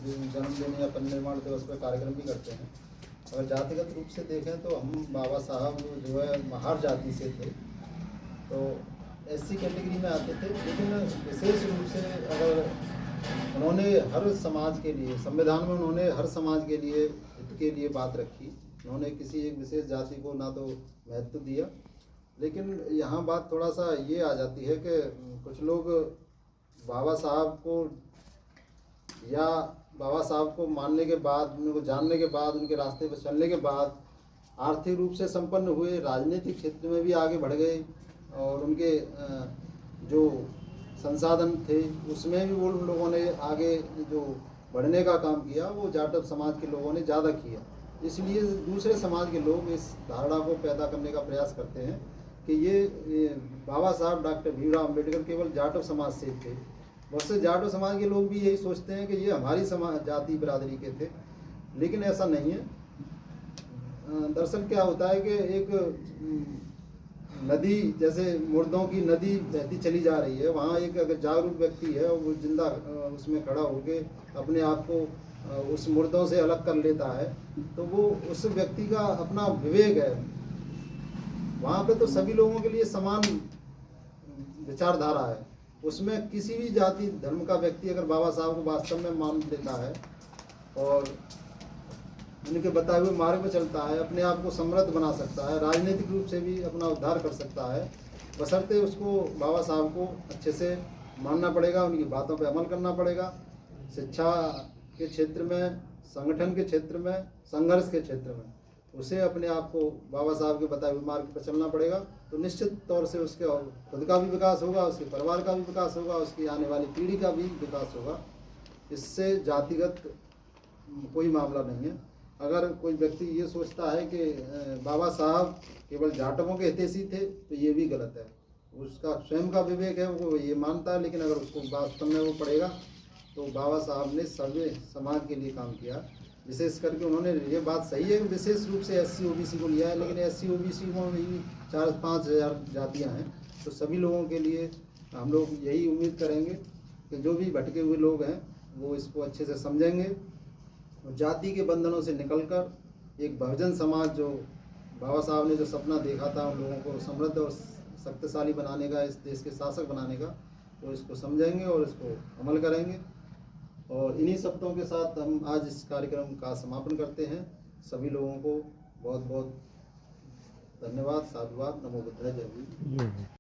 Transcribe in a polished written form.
जन्मदिन या परिनिर्वाण दिवस पर कार्यक्रम भी करते हैं। अगर जातिगत रूप से देखें तो हम बाबा साहब जो है महार जाति से थे, तो एससी कैटेगरी में आते थे, लेकिन विशेष रूप से अगर उन्होंने हर समाज के लिए, संविधान में उन्होंने हर समाज के लिए हित के लिए बात रखी। उन्होंने किसी एक विशेष जाति को ना तो महत्व दिया, लेकिन यहाँ बात थोड़ा सा ये आ जाती है कि कुछ लोग बाबा साहब को या बाबा साहब को मानने के बाद, उनको जानने के बाद, उनके रास्ते पर चलने के बाद आर्थिक रूप से संपन्न हुए, राजनीतिक क्षेत्र में भी आगे बढ़ गए और उनके जो संसाधन थे उसमें भी वो लोगों ने आगे जो बढ़ने का काम किया वो जाटव समाज के लोगों ने ज़्यादा किया। इसलिए दूसरे समाज के लोग इस धारणा को पैदा करने का प्रयास करते हैं कि ये बाबा साहब डॉक्टर भीमराव अम्बेडकर केवल जाटव समाज से थे। बहुत से जाटव समाज के लोग भी यही सोचते हैं कि ये हमारी समाज जाति बिरादरी के थे, लेकिन ऐसा नहीं है। दरअसल क्या होता है कि एक नदी, जैसे मुर्दों की नदी बहती चली जा रही है, वहाँ एक अगर जागरूक व्यक्ति है और वो जिंदा उसमें खड़ा होके अपने आप को उस मुर्दों से अलग कर लेता है, तो वो उस व्यक्ति का अपना विवेक है। वहाँ पे तो सभी लोगों के लिए समान विचारधारा है। उसमें किसी भी जाति धर्म का व्यक्ति अगर बाबा साहब को वास्तव में मान लेता है और उनके बताए हुए मार्ग पर चलता है, अपने आप को समृद्ध बना सकता है, राजनीतिक रूप से भी अपना उद्धार कर सकता है, बशर्ते उसको बाबा साहब को अच्छे से मानना पड़ेगा, उनकी बातों पर अमल करना पड़ेगा। शिक्षा के क्षेत्र में, संगठन के क्षेत्र में, संघर्ष के क्षेत्र में उसे अपने आप को बाबा साहब के बताए हुए मार्ग पर चलना पड़ेगा। तो निश्चित तौर से उसके खुद का भी विकास होगा, उसके परिवार का भी विकास होगा, उसकी आने वाली पीढ़ी का भी विकास होगा। इससे जातिगत कोई मामला नहीं है। अगर कोई व्यक्ति ये सोचता है कि बाबा साहब केवल जाटवों के हितैषी थे, तो ये भी गलत है। उसका स्वयं का विवेक है, वो ये मानता है, लेकिन अगर उसको वास्तव में वो पढ़ेगा तो बाबा साहब ने सभी समाज के लिए काम किया। विशेष करके उन्होंने, ये बात सही है, विशेष रूप से एससी ओबीसी को लिया है, लेकिन एससी ओबीसी में भी 4-5 हज़ार जातियाँ हैं। तो सभी लोगों के लिए हम लोग यही उम्मीद करेंगे कि जो भी भटके हुए लोग हैं वो इसको अच्छे से समझेंगे और जाति के बंधनों से निकलकर एक बहुजन समाज, जो बाबा साहब ने जो सपना देखा था उन लोगों को समृद्ध और शक्तिशाली बनाने का, इस देश के शासक बनाने का, तो इसको समझेंगे और इसको अमल करेंगे। और इन्हीं शब्दों के साथ हम आज इस कार्यक्रम का समापन करते हैं। सभी लोगों को बहुत बहुत धन्यवाद, साधुवाद, नमो बुद्धाय, जय हिंद।